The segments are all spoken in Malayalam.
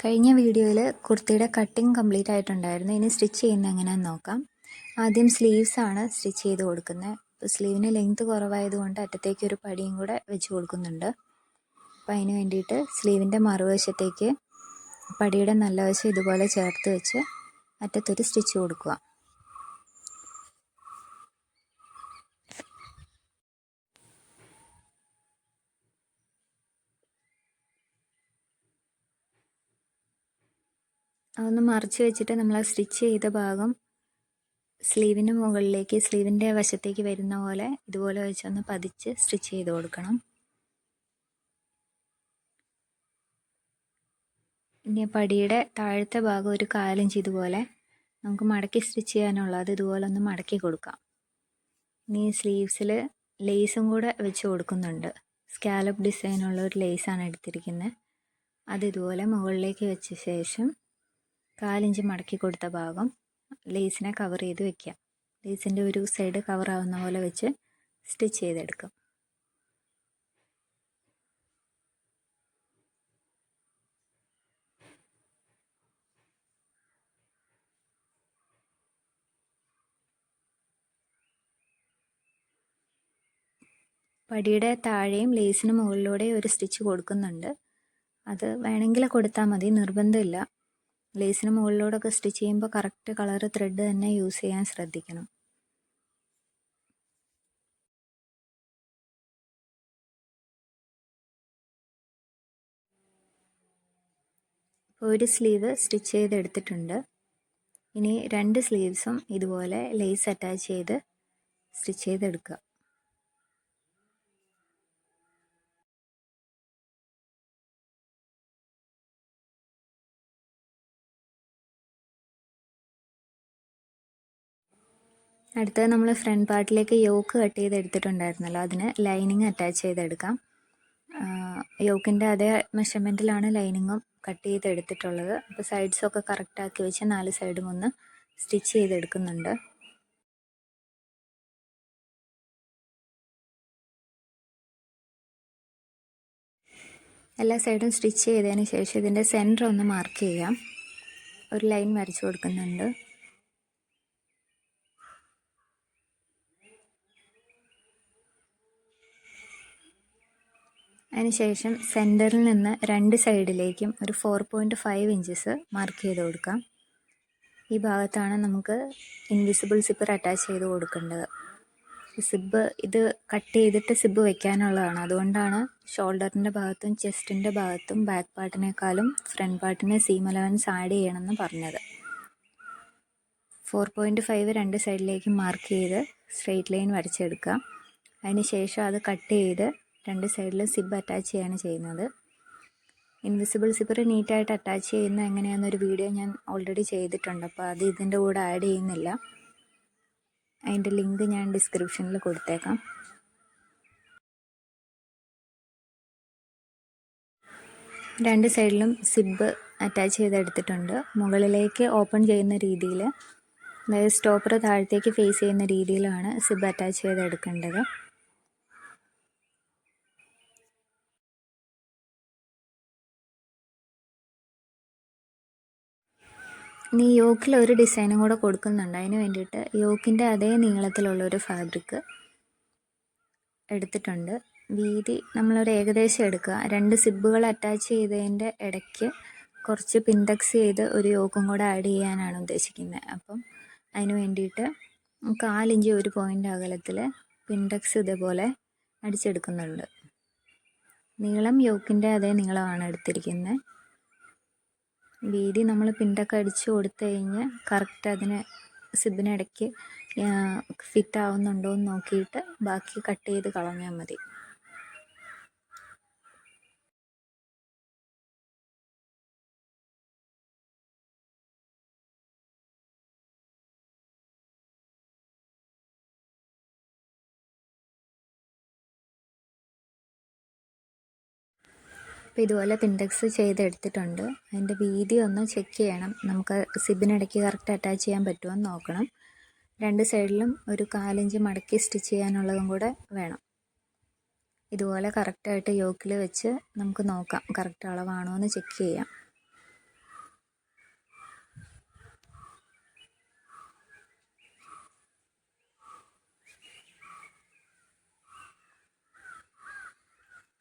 കഴിഞ്ഞ വീഡിയോയിൽ കുർത്തിയുടെ കട്ടിങ് കംപ്ലീറ്റ് ആയിട്ടുണ്ടായിരുന്നു. ഇനി സ്റ്റിച്ച് ചെയ്യുന്നത് എങ്ങനെയാണെന്ന് നോക്കാം. ആദ്യം സ്ലീവ്സ് ആണ് സ്റ്റിച്ച് ചെയ്ത് കൊടുക്കുന്നത്. ഇപ്പോൾ സ്ലീവിന് ലെങ്ത് കുറവായതുകൊണ്ട് അറ്റത്തേക്ക് ഒരു പടിയും കൂടെ വെച്ച് കൊടുക്കുന്നുണ്ട്. അപ്പോൾ അതിന് വേണ്ടിയിട്ട് സ്ലീവിൻ്റെ മറുവശത്തേക്ക് പടിയുടെ നല്ല വശം ഇതുപോലെ ചേർത്ത് വെച്ച് അറ്റത്തൊരു സ്റ്റിച്ച് കൊടുക്കുക. അതൊന്ന് മറിച്ച് വെച്ചിട്ട് നമ്മൾ ആ സ്റ്റിച്ച് ചെയ്ത ഭാഗം സ്ലീവിന് മുകളിലേക്ക് സ്ലീവിൻ്റെ വശത്തേക്ക് വരുന്ന പോലെ ഇതുപോലെ വെച്ചൊന്ന് പതിച്ച് സ്റ്റിച്ച് ചെയ്ത് കൊടുക്കണം. ഇനി പടിയുടെ താഴത്തെ ഭാഗം ഒരു 1/4 ഇഞ്ച് ഇതുപോലെ നമുക്ക് മടക്കി സ്റ്റിച്ച് ചെയ്യാനുള്ളത് ഇതുപോലെ ഒന്ന് മടക്കി കൊടുക്കാം. ഇനി സ്ലീവ്സിൽ ലേസും കൂടെ വെച്ച് കൊടുക്കുന്നുണ്ട്. സ്കാലപ്പ് ഡിസൈനുള്ള ഒരു ലേസാണ് എടുത്തിരിക്കുന്നത്. അത് ഇതുപോലെ മുകളിലേക്ക് വെച്ച ശേഷം 1/4 ഇഞ്ച് മടക്കി കൊടുത്ത ഭാഗം ലേസിനെ കവർ ചെയ്ത് വെക്കുക. ലേസിൻ്റെ ഒരു സൈഡ് കവർ ആവുന്ന പോലെ വെച്ച് സ്റ്റിച്ച് ചെയ്തെടുക്കാം. പടിയുടെ താഴെയും ലേസിന് മുകളിലൂടെ ഒരു സ്റ്റിച്ച് കൊടുക്കുന്നുണ്ട്. അത് വേണമെങ്കിൽ കൊടുത്താൽ മതി, നിർബന്ധമില്ല. ലേസിന് മുകളിലൂടെയൊക്കെ സ്റ്റിച്ച് ചെയ്യുമ്പോൾ കറക്റ്റ് കളർ ത്രെഡ് തന്നെ യൂസ് ചെയ്യാൻ ശ്രദ്ധിക്കണം. ഇപ്പോൾ ഒരു സ്ലീവ് സ്റ്റിച്ച് ചെയ്തെടുത്തിട്ടുണ്ട്. ഇനി 2 സ്ലീവ്സും ഇതുപോലെ ലേസ് അറ്റാച്ച് ചെയ്ത് സ്റ്റിച്ച് ചെയ്തെടുക്കുക. അടുത്തത് നമ്മൾ ഫ്രണ്ട് പാർട്ടിലേക്ക് യോക്ക് കട്ട് ചെയ്തെടുത്തിട്ടുണ്ടായിരുന്നല്ലോ, അതിന് ലൈനിങ് അറ്റാച്ച് ചെയ്തെടുക്കാം. യോക്കിൻ്റെ അതേ മെഷർമെൻറ്റിലാണ് ലൈനിങ്ങും കട്ട് ചെയ്തെടുത്തിട്ടുള്ളത്. അപ്പോൾ സൈഡ്സൊക്കെ കറക്റ്റാക്കി വെച്ച് 4 സൈഡും ഒന്ന് സ്റ്റിച്ച് ചെയ്തെടുക്കുന്നുണ്ട്. എല്ലാ സൈഡും സ്റ്റിച്ച് ചെയ്തതിന് ശേഷം ഇതിൻ്റെ സെൻറ്റർ ഒന്ന് മാർക്ക് ചെയ്യാം. ഒരു ലൈൻ വരച്ചു കൊടുക്കുന്നുണ്ട്. അതിനുശേഷം സെൻറ്ററിൽ നിന്ന് 2 സൈഡിലേക്കും ഒരു 4.5 ഇഞ്ചസ് മാർക്ക് ചെയ്ത് കൊടുക്കാം. ഈ ഭാഗത്താണ് നമുക്ക് ഇൻവിസിബിൾ സിബ്ബർ അറ്റാച്ച് ചെയ്ത് കൊടുക്കേണ്ടത്. സിബ്ബ് ഇത് കട്ട് ചെയ്തിട്ട് സിബ്ബ് വെക്കാനുള്ളതാണ്. അതുകൊണ്ടാണ് ഷോൾഡറിൻ്റെ ഭാഗത്തും ചെസ്റ്റിൻ്റെ ഭാഗത്തും ബാക്ക് പാർട്ടിനേക്കാളും ഫ്രണ്ട് പാർട്ടിന് സീം അലവൻസ് ആഡ് ചെയ്യണമെന്ന് പറഞ്ഞത്. 4.5 2 സൈഡിലേക്ക് മാർക്ക് ചെയ്ത് സ്ട്രെയിറ്റ് ലൈൻ വരച്ചെടുക്കുക. അതിനുശേഷം അത് കട്ട് ചെയ്ത് 2 സൈഡിലും സിബ്ബ് അറ്റാച്ച് ചെയ്യാണ് ചെയ്യുന്നത്. ഇൻവിസിബിൾ സിബ്ബർ നീറ്റായിട്ട് അറ്റാച്ച് ചെയ്യുന്ന എങ്ങനെയാണെന്നൊരു വീഡിയോ ഞാൻ ഓൾറെഡി ചെയ്തിട്ടുണ്ട്. അപ്പോൾ അത് ഇതിൻ്റെ കൂടെ ആഡ് ചെയ്യുന്നില്ല. അതിൻ്റെ ലിങ്ക് ഞാൻ ഡിസ്ക്രിപ്ഷനിൽ കൊടുത്തേക്കാം. രണ്ട് സൈഡിലും സിബ്ബ് അറ്റാച്ച് ചെയ്തെടുത്തിട്ടുണ്ട്. മുകളിലേക്ക് ഓപ്പൺ ചെയ്യുന്ന രീതിയിൽ, അതായത് സ്റ്റോപ്പർ താഴത്തേക്ക് ഫേസ് ചെയ്യുന്ന രീതിയിലാണ് സിബ്ബ് അറ്റാച്ച് ചെയ്തെടുക്കേണ്ടത്. ഇനി യോക്കിൽ ഒരു ഡിസൈനും കൂടെ കൊടുക്കുന്നുണ്ട്. അതിന് വേണ്ടിയിട്ട് യോക്കിൻ്റെ അതേ നീളത്തിലുള്ളൊരു ഫാബ്രിക് എടുത്തിട്ടുണ്ട്. വീതി നമ്മളൊരു ഏകദേശം എടുക്കുക. 2 സിബ്ബുകൾ അറ്റാച്ച് ചെയ്തതിൻ്റെ ഇടയ്ക്ക് കുറച്ച് പിൻടെക്സ് ചെയ്ത് ഒരു യോക്കും കൂടെ ആഡ് ചെയ്യാനാണ് ഉദ്ദേശിക്കുന്നത്. അപ്പം അതിന് വേണ്ടിയിട്ട് 1/4 ഇഞ്ച് ഒരു പോയിൻ്റ് അകലത്തിൽ പിൻടെക്സ് ഇതേപോലെ അടിച്ചെടുക്കുന്നുണ്ട്. നീളം യോക്കിൻ്റെ അതേ നീളമാണ് എടുത്തിരിക്കുന്നത്. വീതി നമ്മൾ പിൻടൊക്കെ അടിച്ച് കൊടുത്തു കഴിഞ്ഞ് കറക്റ്റ് അതിന് സിബിനിടയ്ക്ക് ഫിറ്റ് ആവുന്നുണ്ടോ എന്ന് നോക്കിയിട്ട് ബാക്കി കട്ട് ചെയ്ത് കളഞ്ഞാൽ മതി. അപ്പോൾ ഇതുപോലെ പിൻടെക്സ് ചെയ്തെടുത്തിട്ടുണ്ട്. അതിൻ്റെ വീതി ഒന്ന് ചെക്ക് ചെയ്യണം. നമുക്ക് സിബിനിടയ്ക്ക് കറക്റ്റ് അറ്റാച്ച് ചെയ്യാൻ പറ്റുമോ എന്ന് നോക്കണം. 2 സൈഡിലും ഒരു 1/4 ഇഞ്ച് മടക്കി സ്റ്റിച്ച് ചെയ്യാനുള്ളതും കൂടെ വേണം. ഇതുപോലെ കറക്റ്റായിട്ട് യോക്കിൽ വെച്ച് നമുക്ക് നോക്കാം കറക്റ്റ് അളവാണോ എന്ന് ചെക്ക് ചെയ്യാം.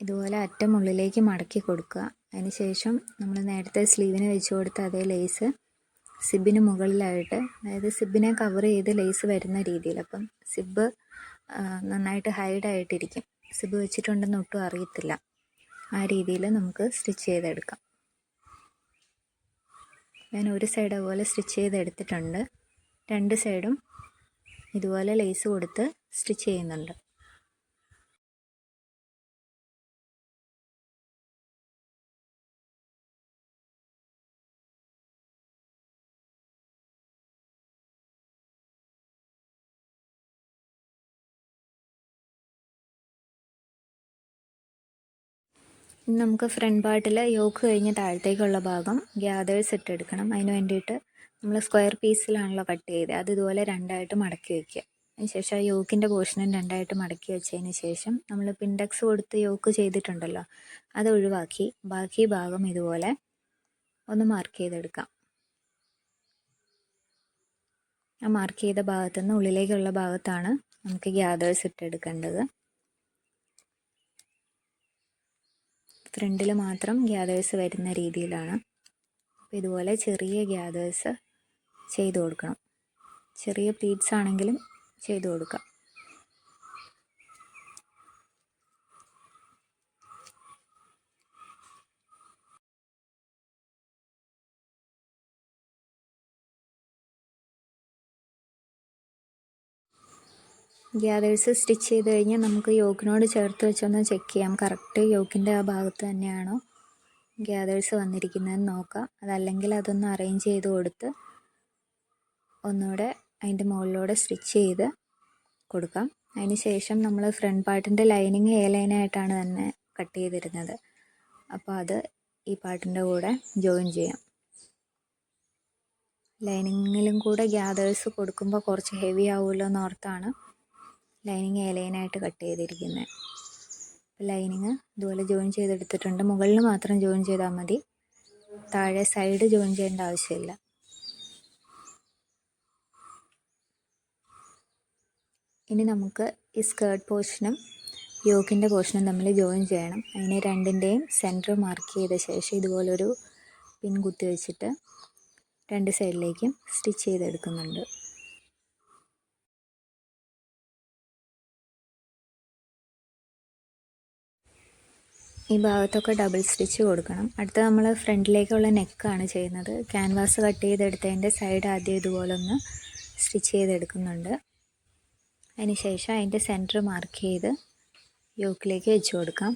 ഇതുപോലെ അറ്റം ഉള്ളിലേക്ക് മടക്കി കൊടുക്കുക. അതിന് ശേഷം നമ്മൾ നേരത്തെ സ്ലീവിന് വെച്ച് കൊടുത്ത അതേ ലേസ് സിബിന് മുകളിലായിട്ട്, അതായത് സിബിനെ കവർ ചെയ്ത് ലേസ് വരുന്ന രീതിയിൽ. അപ്പം സിബ് നന്നായിട്ട് ഹൈഡായിട്ടിരിക്കും. സിബ് വെച്ചിട്ടുണ്ടെന്ന് ഒട്ടും അറിയത്തില്ല. ആ രീതിയിൽ നമുക്ക് സ്റ്റിച്ച് ചെയ്തെടുക്കാം. ഞാൻ ഒരു സൈഡ് അതുപോലെ സ്റ്റിച്ച് ചെയ്തെടുത്തിട്ടുണ്ട്. രണ്ട് സൈഡും ഇതുപോലെ ലേസ് കൊടുത്ത് സ്റ്റിച്ച് ചെയ്യുന്നുണ്ട്. ഇനി നമുക്ക് ഫ്രണ്ട് പാർട്ടിൽ യോക്ക് കഴിഞ്ഞ് താഴത്തേക്കുള്ള ഭാഗം ഗ്യാദേഴ്സ് ഇട്ടെടുക്കണം. അതിന് വേണ്ടിയിട്ട് നമ്മൾ സ്ക്വയർ പീസിലാണല്ലോ കട്ട് ചെയ്തത്, അത് ഇതുപോലെ രണ്ടായിട്ട് മടക്കി വയ്ക്കുക. അതിന് ശേഷം ആ യോക്കിൻ്റെ പോർഷനും രണ്ടായിട്ട് മടക്കി വെച്ചതിന് ശേഷം നമ്മൾ പിൻഡെക്സ് കൊടുത്ത് യോക്ക് ചെയ്തിട്ടുണ്ടല്ലോ, അത് ഒഴിവാക്കി ബാക്കി ഭാഗം ഇതുപോലെ ഒന്ന് മാർക്ക് ചെയ്തെടുക്കാം. ആ മാർക്ക് ചെയ്ത ഭാഗത്തു നിന്ന് ഉള്ളിലേക്കുള്ള ഭാഗത്താണ് നമുക്ക് ഗ്യാദേഴ്സ് ഇട്ടെടുക്കേണ്ടത്. ഫ്രണ്ടിൽ മാത്രം ഗ്യാദേഴ്സ് വരുന്ന രീതിയിലാണ്. അപ്പോൾ ഇതുപോലെ ചെറിയ ഗ്യാദേഴ്സ് ചെയ്ത് കൊടുക്കണം. ചെറിയ പ്ലീറ്റ്സ് ആണെങ്കിലും ചെയ്ത് കൊടുക്കാം. ഗ്യാദേഴ്സ് സ്റ്റിച്ച് ചെയ്ത് കഴിഞ്ഞാൽ നമുക്ക് യോക്കിനോട് ചേർത്ത് വെച്ചൊന്ന് ചെക്ക് ചെയ്യാം. കറക്റ്റ് യോക്കിൻ്റെ ആ ഭാഗത്ത് തന്നെയാണോ ഗ്യാദേഴ്സ് വന്നിരിക്കുന്നതെന്ന് നോക്കാം. അതല്ലെങ്കിൽ അതൊന്ന് അറേഞ്ച് ചെയ്ത് കൊടുത്ത് ഒന്നുകൂടെ അതിൻ്റെ മുകളിലൂടെ സ്റ്റിച്ച് ചെയ്ത് കൊടുക്കാം. അതിന് ശേഷം നമ്മൾ ഫ്രണ്ട് പാർട്ടിൻ്റെ ലൈനിങ് എ ലൈനായിട്ടാണ് തന്നെ കട്ട് ചെയ്തിരുന്നത്. അപ്പോൾ അത് ഈ പാർട്ടിൻ്റെ കൂടെ ജോയിൻ ചെയ്യാം. ലൈനിങ്ങിലും കൂടെ ഗ്യാദേഴ്സ് കൊടുക്കുമ്പോൾ കുറച്ച് ഹെവി ആവുമല്ലോ എന്നോർത്താണ് ലൈനിങ് എ ലൈനായിട്ട് കട്ട് ചെയ്തിരിക്കുന്നത്. ലൈനിങ് ഇതുപോലെ ജോയിൻ ചെയ്തെടുത്തിട്ടുണ്ട്. മുകളിൽ മാത്രം ജോയിൻ ചെയ്താൽ മതി, താഴെ സൈഡ് ജോയിൻ ചെയ്യേണ്ട ആവശ്യമില്ല. ഇനി നമുക്ക് ഈ സ്കേർട്ട് പോർഷനും യോക്കിൻ്റെ പോർഷനും തമ്മിൽ ജോയിൻ ചെയ്യണം. അതിന് രണ്ടിൻ്റെയും സെൻറ്റർ മാർക്ക് ചെയ്ത ശേഷം ഇതുപോലൊരു പിൻ കുത്തി വെച്ചിട്ട് രണ്ട് സൈഡിലേക്കും സ്റ്റിച്ച് ചെയ്തെടുക്കുന്നുണ്ട്. ഈ ഭാഗത്തൊക്കെ ഡബിൾ സ്റ്റിച്ച് കൊടുക്കണം. അടുത്ത നമ്മൾ ഫ്രണ്ടിലേക്കുള്ള നെക്കാണ് ചെയ്യുന്നത്. ക്യാൻവാസ് കട്ട് ചെയ്തെടുത്തതിൻ്റെ സൈഡ് ആദ്യം ഇതുപോലെ ഒന്ന് സ്റ്റിച്ച് ചെയ്തെടുക്കുന്നുണ്ട്. അതിന് ശേഷം അതിൻ്റെ സെൻറ്റർ മാർക്ക് ചെയ്ത് യോക്കിലേക്ക് വെച്ച് കൊടുക്കാം.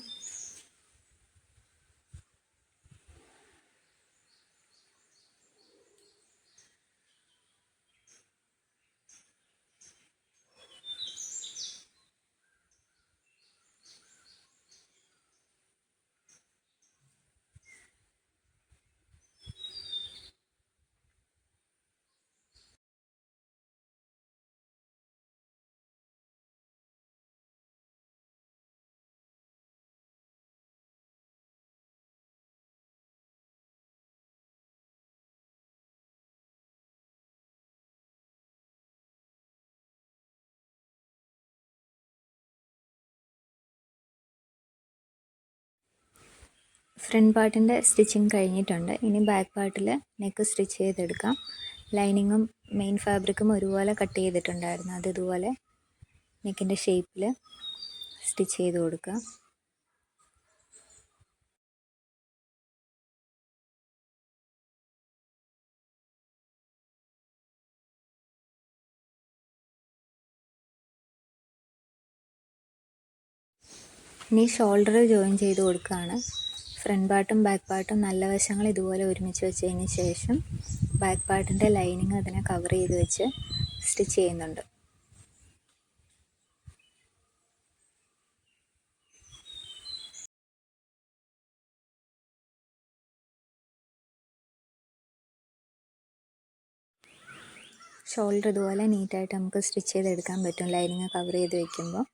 ഫ്രണ്ട് പാർട്ടിൻ്റെ സ്റ്റിച്ചിങ് കഴിഞ്ഞിട്ടുണ്ട്. ഇനി ബാക്ക് പാർട്ടിൽ നെക്ക് സ്റ്റിച്ച് ചെയ്തെടുക്കാം. ലൈനിങ്ങും മെയിൻ ഫാബ്രിക്കും ഒരുപോലെ കട്ട് ചെയ്തിട്ടുണ്ടായിരുന്നു. അത് ഇതുപോലെ നെക്കിൻ്റെ ഷേപ്പിൽ സ്റ്റിച്ച് ചെയ്ത് കൊടുക്കുക. ഇനി ഷോൾഡർ ജോയിൻ ചെയ്ത് കൊടുക്കുകയാണ്. ഫ്രണ്ട് പാർട്ടും ബാക്ക് പാർട്ടും നല്ല വശങ്ങൾ ഇതുപോലെ ഒരുമിച്ച് വെച്ചതിന് ശേഷം ബാക്ക് പാർട്ടിൻ്റെ ലൈനിങ് അതിനെ കവർ ചെയ്ത് വെച്ച് സ്റ്റിച്ച് ചെയ്യുന്നുണ്ട്. ഷോൾഡർ ഇതുപോലെ നീറ്റായിട്ട് നമുക്ക് സ്റ്റിച്ച് ചെയ്തെടുക്കാൻ പറ്റും ലൈനിങ് കവർ ചെയ്ത് വയ്ക്കുമ്പോൾ.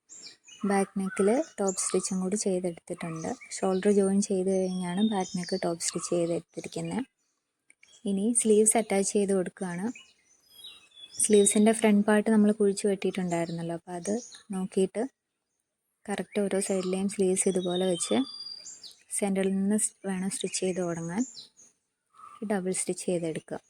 ബാക്ക് നെക്കിൽ ടോപ്പ് സ്റ്റിച്ചും കൂടി ചെയ്തെടുത്തിട്ടുണ്ട്. ഷോൾഡർ ജോയിൻ ചെയ്ത് കഴിഞ്ഞാണ് ബാക്ക് നെക്ക് ടോപ്പ് സ്റ്റിച്ച് ചെയ്തെടുത്തിരിക്കുന്നത്. ഇനി സ്ലീവ്സ് അറ്റാച്ച് ചെയ്ത് കൊടുക്കുകയാണ്. സ്ലീവ്സിൻ്റെ ഫ്രണ്ട് പാർട്ട് നമ്മൾ കുഴിച്ച് വെട്ടിയിട്ടുണ്ടായിരുന്നല്ലോ, അപ്പോൾ അത് നോക്കിയിട്ട് കറക്റ്റ് ഓരോ സൈഡിലെയും സ്ലീവ്സ് ഇതുപോലെ വെച്ച് സെൻറ്ററിൽ നിന്ന് വേണം സ്റ്റിച്ച് ചെയ്ത് തുടങ്ങാൻ. ഡബിൾ സ്റ്റിച്ച് ചെയ്തെടുക്കുക.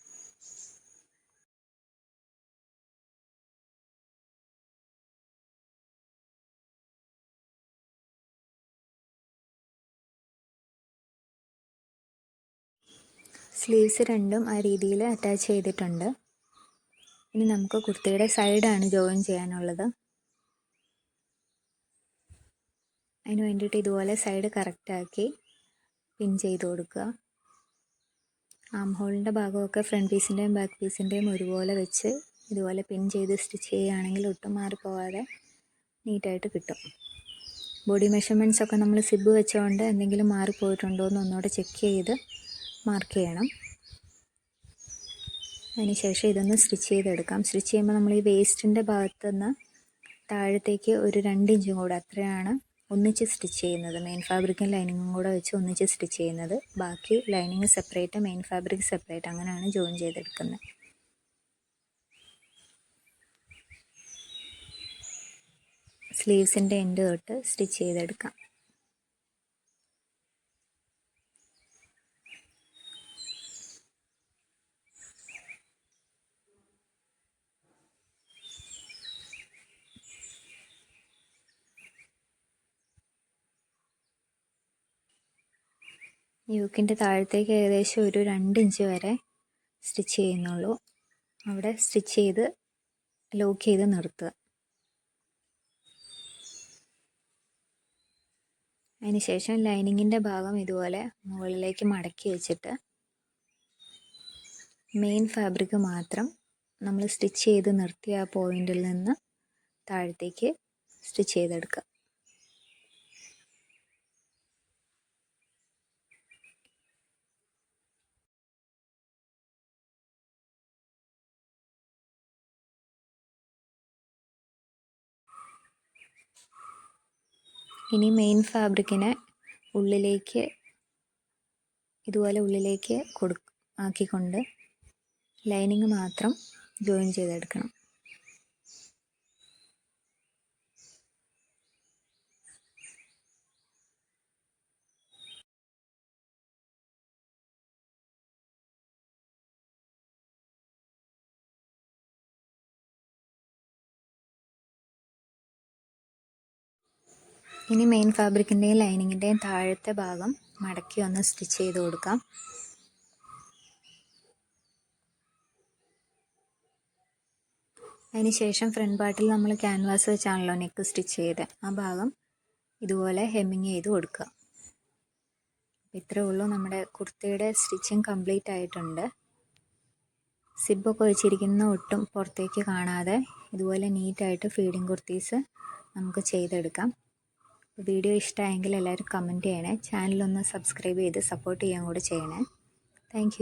സ്ലീവ്സ് രണ്ടും ആ രീതിയിൽ അറ്റാച്ച് ചെയ്തിട്ടുണ്ട്. ഇനി നമുക്ക് കുർത്തിയുടെ സൈഡാണ് ജോയിൻ ചെയ്യാനുള്ളത്. അതിന് വേണ്ടിയിട്ട് ഇതുപോലെ സൈഡ് കറക്റ്റാക്കി പിൻ ചെയ്ത് കൊടുക്കുക. ആം ഹോളിൻ്റെ ഭാഗമൊക്കെ ഫ്രണ്ട് പീസിൻ്റെയും ബാക്ക് പീസിൻ്റെയും ഒരുപോലെ വെച്ച് ഇതുപോലെ പിൻ ചെയ്ത് സ്റ്റിച്ച് ചെയ്യുകയാണെങ്കിൽ ഒട്ടും മാറിപ്പോവാതെ നീറ്റായിട്ട് കിട്ടും. ബോഡി മെഷർമെൻറ്റ്സ് ഒക്കെ നമ്മൾ സിബ് വെച്ചുകൊണ്ട് എന്തെങ്കിലും മാറിപ്പോയിട്ടുണ്ടോ എന്ന് ഒന്നുകൂടെ ചെക്ക് ചെയ്ത് മാർക്ക് ചെയ്യണം. അതിനുശേഷം ഇതൊന്ന് സ്റ്റിച്ച് ചെയ്തെടുക്കാം. സ്റ്റിച്ച് ചെയ്യുമ്പോൾ നമ്മൾ ഈ വേസ്റ്റിൻ്റെ ഭാഗത്തുനിന്ന് താഴത്തേക്ക് ഒരു 2 ഇഞ്ചും കൂടെ, അത്രയാണ് ഒന്നിച്ച് സ്റ്റിച്ച് ചെയ്യുന്നത്. മെയിൻ ഫാബ്രിക്കും ലൈനിങ്ങും കൂടെ വെച്ച് ഒന്നിച്ച് സ്റ്റിച്ച് ചെയ്യുന്നത്. ബാക്കി lining separate, main fabric separate, അങ്ങനെയാണ് ജോയിൻ ചെയ്തെടുക്കുന്നത്. സ്ലീവ്സിൻ്റെ എൻഡ് തൊട്ട് സ്റ്റിച്ച് ചെയ്തെടുക്കാം. യോക്കിൻ്റെ താഴത്തേക്ക് ഏകദേശം ഒരു 2 ഇഞ്ച് വരെ സ്റ്റിച്ച് ചെയ്യുന്നുള്ളൂ. അവിടെ സ്റ്റിച്ച് ചെയ്ത് ലോക്ക് ചെയ്ത് നിർത്തുക. അതിനുശേഷം ലൈനിങ്ങിൻ്റെ ഭാഗം ഇതുപോലെ മുകളിലേക്ക് മടക്കി വെച്ചിട്ട് മെയിൻ ഫാബ്രിക് മാത്രം നമ്മൾ സ്റ്റിച്ച് ചെയ്ത് നിർത്തിയ ആ പോയിന്റിൽ നിന്ന് താഴത്തേക്ക് സ്റ്റിച്ച് ചെയ്തെടുക്കുക. ഇനി മെയിൻ ഫാബ്രിക്കിനെ ഉള്ളിലേക്ക് ഇതുപോലെ ഉള്ളിലേക്ക് ആക്കിക്കൊണ്ട് ലൈനിങ് മാത്രം ജോയിൻ ചെയ്തെടുക്കണം. ഇനി മെയിൻ ഫാബ്രിക്കിൻ്റെയും ലൈനിങ്ങിൻ്റെയും താഴത്തെ ഭാഗം മടക്കി ഒന്ന് സ്റ്റിച്ച് ചെയ്ത് കൊടുക്കാം. അതിനുശേഷം ഫ്രണ്ട് പാർട്ടിൽ നമ്മൾ ക്യാൻവാസ് വെച്ചാണല്ലോ നെക്ക് സ്റ്റിച്ച് ചെയ്ത്, ആ ഭാഗം ഇതുപോലെ ഹെമ്മിങ് ചെയ്ത് കൊടുക്കുക. ഇത്രയേ ഉള്ളൂ, നമ്മുടെ കുർത്തിയുടെ സ്റ്റിച്ചിങ് കംപ്ലീറ്റ് ആയിട്ടുണ്ട്. സിബൊക്കെ വെച്ചിരിക്കുന്ന ഒട്ടും പുറത്തേക്ക് കാണാതെ ഇതുപോലെ നീറ്റായിട്ട് ഫീഡിങ് കുർത്തീസ് നമുക്ക് ചെയ്തെടുക്കാം. വീഡിയോ ഇഷ്ടമായെങ്കിൽ എല്ലാവരും കമൻറ്റ് ചെയ്യണേ. ചാനലൊന്ന് സബ്സ്ക്രൈബ് ചെയ്ത് സപ്പോർട്ട് ചെയ്യാൻ കൂടെ ചെയ്യണേ. താങ്ക്